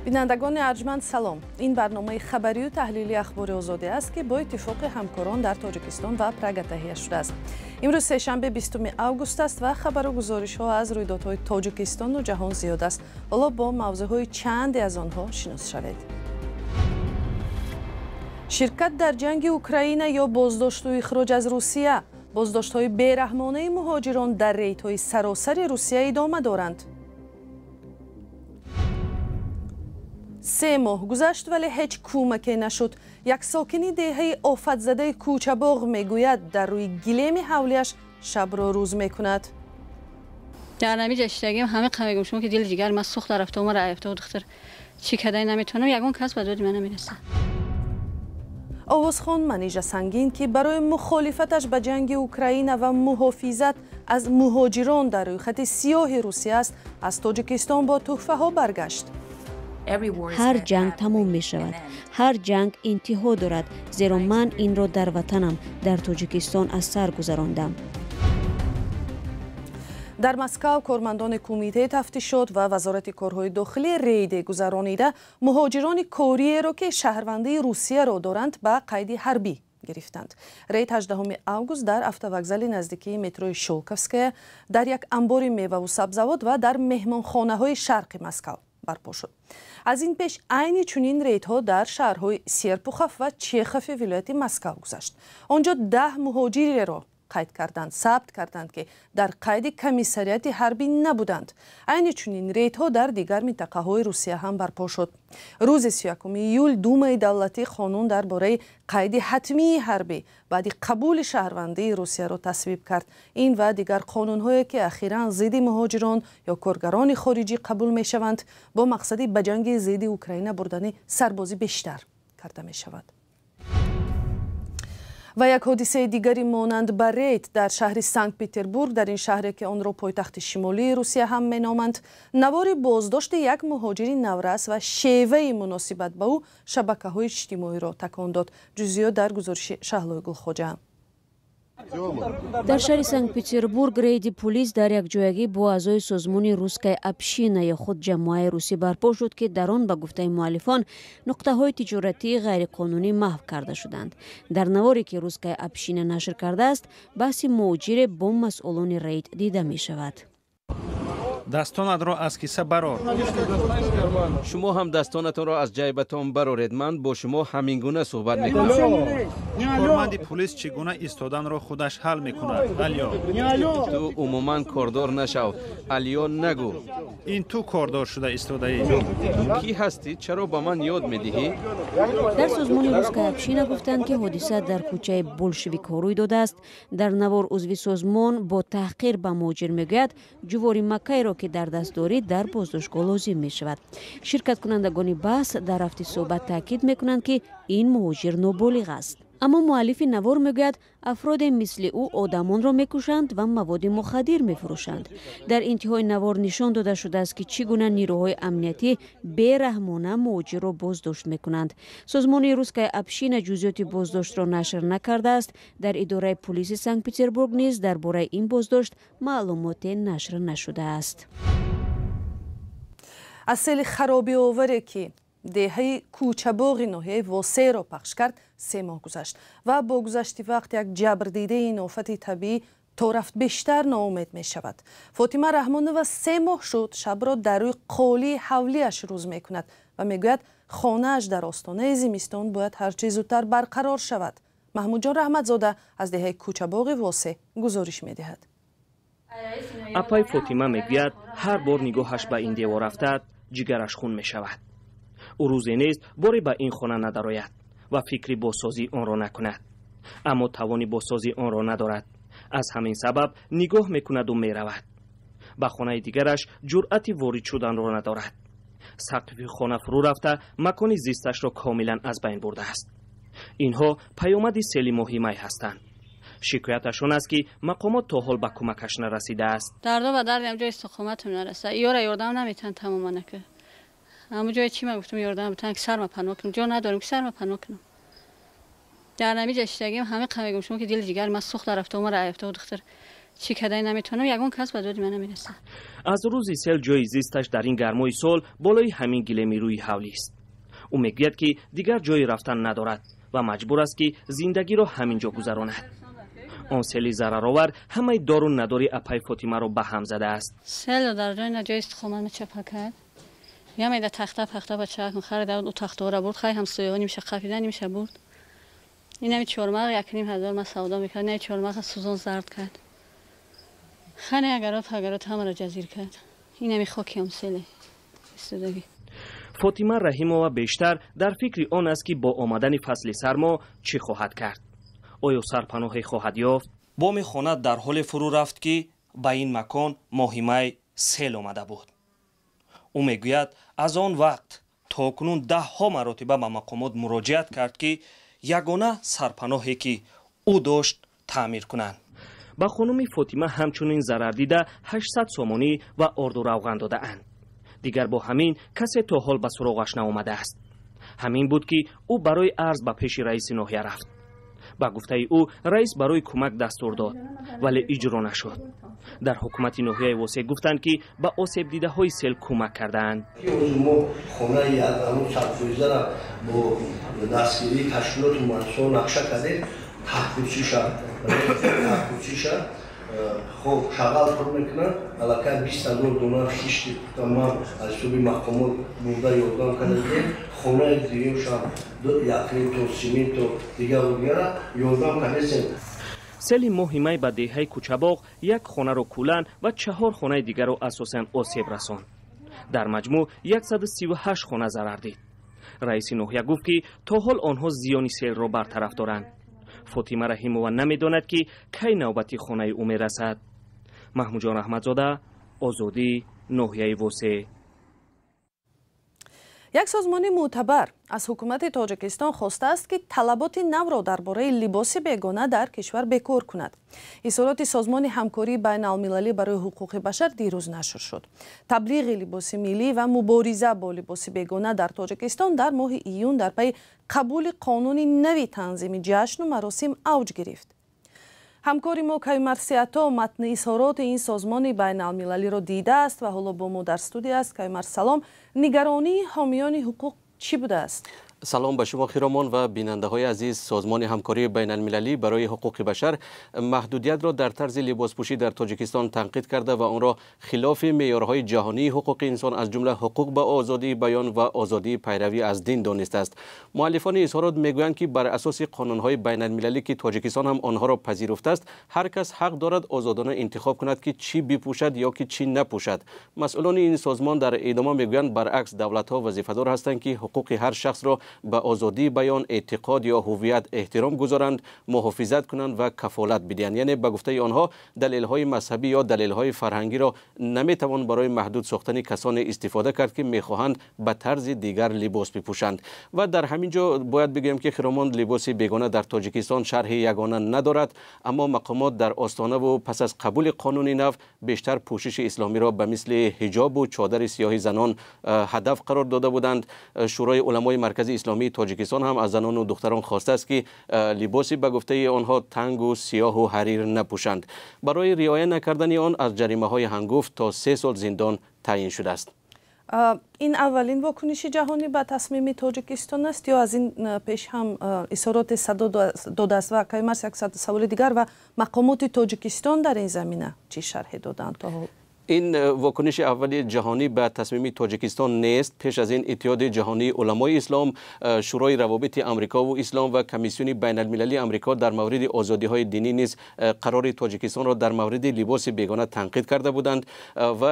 بینندگان ارجمند سلام. این برنامه خبری و تحلیلی اخبار آزادی است که با اتفاق همکاران در تاجیکستان و پراگ تهیه شده است. امروز سه‌شنبه 20 آگوست است و خبر و گزارش ها از رویدادهای تاجیکستان و جهان زیاد است. حالا با موضوعهای چند از آنها شناس شوید. شرکت در جنگ اوکراین یا بازداشت و اخراج از روسیه، بازداشت‌های بی‌رحمانه مهاجران در ریت‌های سراسر روسیه ادامه دارند. 3 ماه گذشت ولی هیچ کمکی نشد. یک ساکنی دهه آفت زده کوچه‌باغ میگوید در روی گلیم حولیش شب را روز میکند. در نمیجا اشتگیم همه قمیگم شما که دل جگر من سوخت رفته و رفته و دختر چی کدای نمیتونم یگون کس به داد من نمیرسه. آوازخوان منیژه سنگین که برای مخالفتش به جنگ اوکراین و محافظت از مهاجران در روی خط سیاه روسیه است، از تاجیکستان با تحفه ها برگشت. هر جنگ تمام می شود. هر جنگ انتها دارد، زیرا من این را در وطنم در تاجیکستان از سر گذراندم. در مسکو کارمندان کمیته تفتیشات و وزارت کارهای داخلی رید گذرانیده مهاجران کوریه را که شهروندی روسیه را دارند به قید حربی گرفتند. رید 18 آگوست در автовокзал نزدیکی مترو شولکوفسکه در یک انبار میوه و سبزیجات و در مهمانخانه های شرق مسکو برپا شد. از این پیش عین چنین ریدها در شهرهای سیرپوخف و چیخف ولایت مسکو گذشت. آنجا 10 مهاجری را قید کردند، ثبت کردند که در قید کمیسریات حربی نبودند. عین چنین ریدها در دیگر منطقه های روسیه هم برپا شد. روز 31 ایول دومای دولتی قانون درباره قید حتمی حربی بعد قبول شهروندی روسیه را تصویب کرد. این و دیگر قانون هایی که اخیراً ضد مهاجران یا کارگران خارجی قبول می شوند با مقصد به جنگ ضد اوکراین بردن سربازی بیشتر کرده می شود. و یک حادثه دیگری مانند به رید در شهر سنت پتربورگ، در این شهری که آن را پایتخت شمالی روسیه هم مینامند، نوار بازداشت یک مهاجر نورس و شیوه مناسبت به او شبکه‌های اجتماعی را تکان داد. جزئیات در گزارش شهلای گلخوجه. در شهر سنت پتربورگ رید پلیس در یک جایگی با اعضای سازمان روسکای ابشینا یا خود جماعت روسی برپا شد که در آن به گفته مؤلفان نقطه های تجارتی غیر قانونی محو کرده شدند. در نواری که روسکای ابشینا نشر کرده است، بحث مهاجر با مسئولان رید دیده می شود. دستانت را از کیسه برار. شما هم دستانتان را از جیبتان برارید. من با شما همین گونه صحبت میکنم. کارمند پلیس چگونه ایستادن را خودش حل میکند؟ الیا تو عموما کاردار نشو. الیا نگو. این تو کاردار شده ایستاده ای. کی هستی؟ چرا به من یاد میدهی؟ در سازمان روسکای ابشینا گفتند که حادثه در کوچه بولشویک روی داده است. در نوار عضو سازمان با تحقیر به مهاجر میگوید جواری مکه را که در دست دارید در بازداشتگاه لازم می شود. شرکت کنندگان بحث در رفت صحبت تاکید می کنند که این مهاجر نابالغ است. اما مؤلف نوار میگوید افراد مثل او آدمان را میکشند و مواد مخدر میفروشند. در انتهای نوار نشان داده شده است که چگونه نیروهای امنیتی بی‌رحمانه مهاجر را بازداشت میکنند. سازمان روسکای ابشینا جزئیات بازداشت را نشر نکرده است. در اداره پلیس سنت پتربورگ نیز درباره این بازداشت معلومات نشر نشده است. اصل خرابی آوری که دهه کوچه‌باغ ناحیه واسه را پخش کرد 3 ماه گذشت و با گذشت وقت یک جبر دیده این آفت طبیعی تا رفت بیشتر ناامید می شود. فاطمه رحمانова 3 ماه شد شب را در روی قالی حولیش روز می کند و می گوید خانه اش در آستانه زمستان باید هرچه زودتر برقرار شود. محمود جان رحمتزاده از دهه کوچه‌باغ واسه گزارش می دهد. اپای فاطمه می گوید هر بار نگاهش به این دیوار افتد جگرش خون می شود. او روزی نیست باری به این خانه ندارد و فکری بازسازی آن را نکند، اما توانی بازسازی آن را ندارد. از همین سبب نگاه میکند و میرود. به خانه دیگرش جرأت وارد شدن را ندارد. سقف خانه فرو رفته مکان زیستش را کاملا از بین برده است. اینها پیامد سیل ماهی می هستند. شکایتشان است که مقامات تا حال به کمکش نرسیده است. دردا به درد جای استقامت نرسه. یارا یاردم نمیتن تماما نکه. اما جای چی من گفتم یاردم بتن که سرم پناه کنم. جا ندارم که سرم پناه کنم. در نمیجا اشتگیم همه قمیگم شما که دل جگر من سوخت رفته و رفته و دختر چی کدای نمیتونم یگون کس به داد من نمیرسه. از روز سیل جای زیستش در این گرمای سال بالای همین گلمی روی حولی است. او میگوید که دیگر جای رفتن ندارد و مجبور است که زندگی را همینجا گذراند. آن سیل ضررآور همه دار و نداری اپای فاطمه را به هم زده است. سیل در جای نجای استخوان چپا کرد. یا میده تخته پخته بچه خرید او تخته را برد خیلی هم سویانی میشه خفیده نمیشه برد. این همی چهارمغ 1,500 ما سودا میکرد. نه چهارمغ سوزان زرد کرد. خانه اگرات همه را جزیر کرد. این همی خاکی هم سیله استودگی. فاطمه رحیمова بیشتر در فکر آن است که با آمدن فصل سرما چی خواهد کرد. آیا سرپناهی خواهد یافت؟ بام خانه در حال فرو رفت که به این مکان مهمه سیل آمده بود. او میگوید از آن وقت تا کنون 10 مرتبه به مقامات مراجعت کرد که یگانه سرپناهی که او داشت تعمیر کنند. به خانم فاطمه همچنین ضرر دیده 800 سومانی و آرد و روغن داده اند. دیگر با همین کسی تا حال به سراغش نآمده است. همین بود که او برای عرض به پیش رئیس ناحیه رفت. با گفته او رئیس برای کمک دستور داد ولی اجرا نشد. در حکومت ناحیه واسه گفتند که به آسیب دیده های سیل کمک کردند. ما خانه یادمون سرپویزه را با دستگیری تشکیلات منصور نقشه کردیم. تحقیقچیشه خب شغال پر میکنن علاقه 20,000 دلار خیشتی تمام از سوی مقامات بوده یادگان کردیم. خونه دیگه شام 1 تن سیمنت و دیگه وغیره یادگان کردیم. سیل مهمه به دهه کوچباغ 1 خانه رو کولن و 4 خانه دیگر رو اساساً آسیب رساند. در مجموع 138 خانه ضرر دید. رئیس ناحیه گفت که تا حال آنها زیان سیل را برطرف دارند. فاطمه رحیمова نمیداند که کی نوبت خانه او میرسد. محمود جان احمدزاده، آزادی، ناحیه واسه. یک سازمان معتبر از حکومت تاجیکستان خواسته است که طلبات نو را درباره لباس بیگانه در کشور بکار کند. اظهارات سازمان همکاری بین المللی برای حقوق بشر دیروز نشر شد. تبلیغ لباس ملی و مبارزه با لباس بیگانه در تاجیکستان در ماه ایون در پی قبول قانون نوی تنظیم جشن و مراسم اوج گرفت. همکاری ما کیمر سیاتا متن اظهارات این سازمان بین المللی را دیده است و حالا با ما در استودیو است. کیمر سلام، نگرانی حامیان حقوق چی بوده است؟ سلام به شما خیرامان و بیننده های عزیز. سازمان همکاری بین المللی برای حقوق بشر محدودیت را در طرز لباسپوشی در تاجیکستان تنقید کرده و آن را خلاف معیارهای جهانی حقوق انسان از جمله حقوق به آزادی بیان و آزادی پیروی از دین دانسته است. مؤلفان اظهارات میگویند که بر اساس قانونهای بین المللی که تاجیکستان هم آنها را پذیرفته است، هر کس حق دارد آزادانه انتخاب کند که چی بپوشد یا که چی نپوشد. مسئولان این سازمان در ادامه میگویند برعکس دولت‌ها وظیفه‌دار هستند که حقوق هر شخص را به آزادی بیان، اعتقاد یا هویت احترام گذارند، محافظت کنند و کفالت بدهند. یعنی به گفته آنها دلایل‌های مذهبی یا دلایل‌های فرهنگی را نمیتوان برای محدود ساختن کسانی استفاده کرد که میخواهند به طرز دیگر لباس بپوشند. و در همین جا باید بگویم که خیرامان لباس بیگانه در تاجیکستان شرح یگانه ندارد، اما مقامات در آستانه و پس از قبول قانون نو بیشتر پوشش اسلامی را به مثل حجاب و چادر سیاه زنان هدف قرار داده بودند. شورای علمای مرکز اسلامی تاجیکستان هم از زنان و دختران خواسته است که لباسی به گفته آنها تنگ و سیاه و حریر نپوشند. برای رعایت نکردن آن از جریمه های هنگفت تا 3 سال زندان تعیین شده است. این اولین واکنش جهانی به تصمیم تاجیکستان است یا از این پیش هم اظهارات صدا داده است؟ و کیمر یک سوال دیگر و مقامات تاجیکستان در این زمینه چی شرح دادند تا حال؟ این واکنش اولی جهانی به تصمیم تاجیکستان نیست. پیش از این اتحاد جهانی علمای اسلام، شورای روابط آمریکا و اسلام و کمیسیون بین المللی آمریکا در مورد آزادی های دینی نیز قرار تاجیکستان را در مورد لباس بیگانه تنقید کرده بودند و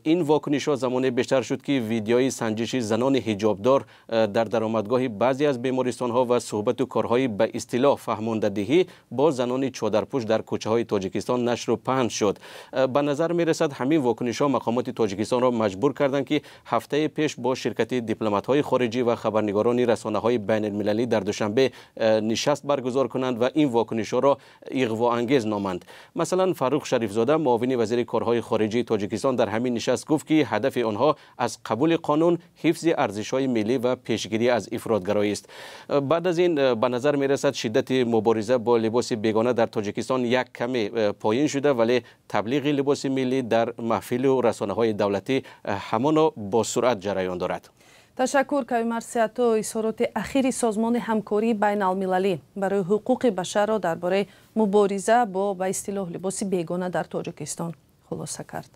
این واکنش ها زمان بیشتر شد که ویدیوی سنجش زنان حجابدار در درآمدگاه بعضی از بیمارستان ها و صحبت و کارهای به اصطلاح فهماندهی با زنان چادرپوش در کوچه های تاجیکستان نشر و پهن شد. به نظر می رسد همین واکنش‌ها مقامات تاجیکستان را مجبور کردند که هفته پیش با شرکت دیپلمات‌های خارجی و خبرنگاران رسانه‌های بین‌المللی در دوشنبه نشست برگزار کنند و این واکنش‌ها را اغوا‌انگیز نامند. مثلا فاروق شریفزاده معاون وزیر کارهای خارجی تاجیکستان در همین نشست گفت که هدف آنها از قبول قانون حفظ ارزش‌های ملی و پیشگیری از افراطگرایی است. بعد از این به نظر می‌رسد شدت مبارزه با لباس بیگانه در تاجیکستان یک کمی پایین شده، ولی تبلیغ لباس ملی در محفل و رسانه‌های دولتی همان با سرعت جریان دارد. تشکر که مرسیت و اظهارات اخیر سازمان همکاری بین المللی برای حقوق بشر را درباره مبارزه با به اصطلاح لباس بیگانه در تاجیکستان خلاصه کرد.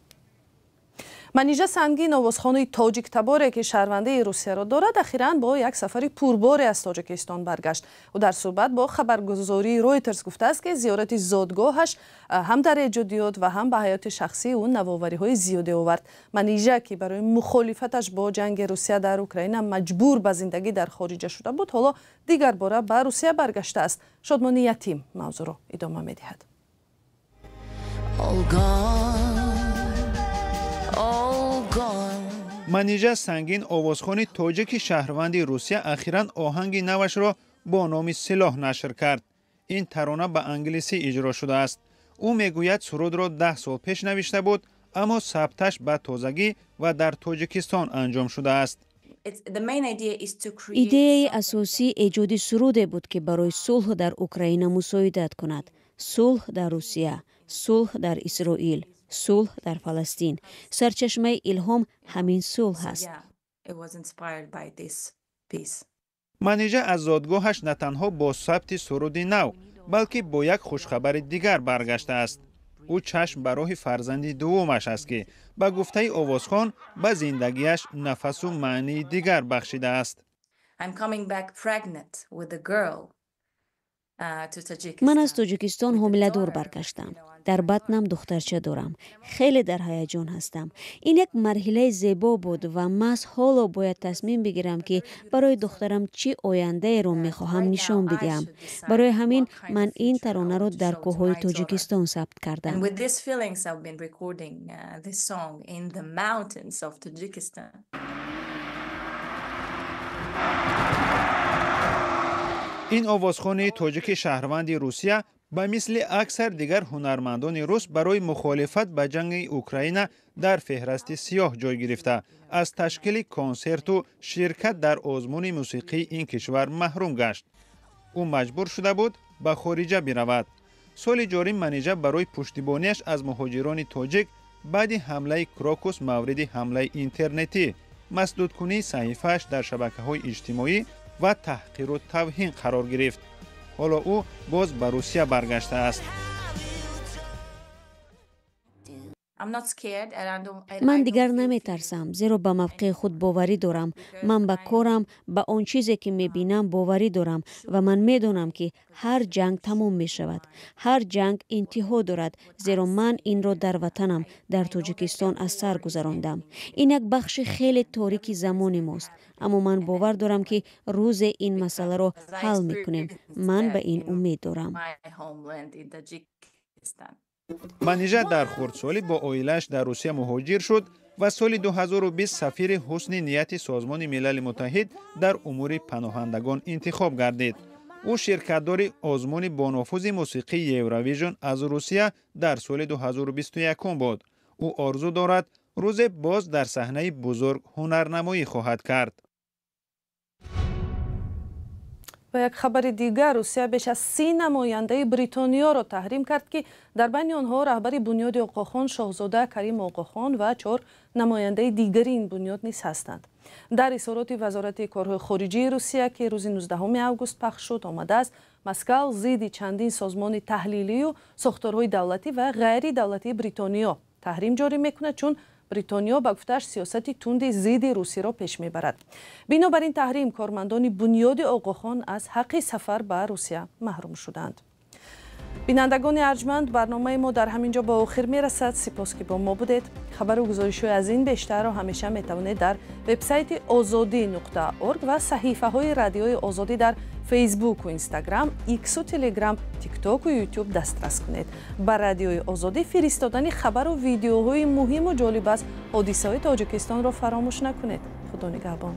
منیژه سنگین آوازخوان‌های تاجیک تباره که شهرونده روسیه را دارد اخیراً با یک سفر پرباری از تاجیکستان برگشت و در صحبت با خبرگزاری رویترز گفته است که زیارت زادگاهش هم در ایجادیات و هم به حیات شخصی او نوآوری‌های زیادی آورد. منیژه که برای مخالفتش با جنگ روسیه در اوکراین مجبور به زندگی در خارج شده بود، حالا دیگر باره به روسیه برگشته است. شادمانی یتیم موضوع را ادامه می‌دهد. منیژه سنگین آوازخوان تاجیک شهروند روسیه اخیراً آهنگ نوش را با نام سلاح نشر کرد. این ترانه به انگلیسی اجرا شده است. او میگوید سرود را 10 سال پیش نوشته بود، اما ثبتش به تازگی و در تاجیکستان انجام شده است. ایده اساسی ایجاد سرود بود که برای صلح در اوکراین مساعدت کند. صلح در روسیه، صلح در اسرائیل، صلح در فلسطین. سرچشمه الهام همین صلح است. منیژه از زادگاهش نه تنها با ثبت سرودی نو، بلکه با یک خوشخبر دیگر برگشته است. او چشم به راه فرزندی دومش است که به گفته آوازخوان به زندگیش نفس و معنی دیگر بخشیده است. من از تاجیکستان حامله‌دار برگشتم. در بطنم دخترچه دارم. خیلی در هیجان هستم. این یک مرحله زیبا بود و من حالا باید تصمیم بگیرم که برای دخترم چی آینده رو میخواهم نشان بدهم. برای همین من این ترانه رو در کوههای تاجیکستان ثبت کردم. این آوازخوان تاجیک شهروند روسیه به مثل اکثر دیگر هنرمندان روس برای مخالفت به جنگ اوکراین در فهرست سیاه جای گرفته، از تشکیل کنسرت و شرکت در آزمون موسیقی این کشور محروم گشت. او مجبور شده بود به خارج برود. سال جاری منیژه برای پشتیبانیش از مهاجران تاجیک بعد حمله کراکوس مورد حمله اینترنتی، مسدود کنی صحیفه‌اش در شبکه‌های اجتماعی و تحقیر و توهین قرار گرفت. حالا او باز به روسیه برگشته است. من دیگر نمی ترسم، زیرا به موقع خود باوری دارم. من به کارم، به آن چیزی که می بینم باوری دارم و من می دانم که هر جنگ تمام می شود. هر جنگ انتها دارد، زیرا من این را در وطنم در تاجیکستان از سر گذراندم. این یک بخش خیلی تاریک زمان ماست، اما من باور دارم که روز این مسئله را حل می کنیم. من به این امید دارم. منیژه در خردسالی با عائله‌اش در روسیه مهاجر شد و سال 2020 سفیر حسن نیت سازمان ملل متحد در امور پناهندگان انتخاب گردید. او شرکت‌دار آزمون بانفوذ موسیقی یورویژن از روسیه در سال 2021 بود. او آرزو دارد روز باز در صحنه بزرگ هنرنمایی خواهد کرد. و یک خبر دیگر، روسیه بیش از 30 نماینده بریتانیا را تحریم کرد که در بین آنها رهبر بنیاد آقاخان شاهزاده کریم آقاخان و 4 نماینده دیگری این بنیاد نیز هستند. در اظهارات وزارت کارهای خارجه روسیه که روز 19 آگوست پخش شد آمده است مسکو ضد چندین سازمان تحلیلی و ساختارهای دولتی و غیر دولتی بریتانیا تحریم جاری میکند، چون بریتانیا با گفته‌اش سیاست تند ضد روسیه را پیش میبرد. بنابراین تحریم کارمندان بنیاد آقاخان از حق سفر به روسیه محروم شدند. بینندگان ارجمند، برنامه ما در همینجا با آخر میرسد. سپاس که با ما بودید. خبر و گزارش از این بیشتر را همیشه میتوانید در وبسایت azadi.org و صحیفه های رادیوی آزادی در فیسبوک و اینستاگرام، ایکس و تلگرام، تیک توک و یوتیوب دسترس کنید. بر رادیوی آزادی فرستادن خبر و ویدیوهای مهم و جالب از حادثه‌های تاجیکستان را فراموش نکنید. خدا نگهبان.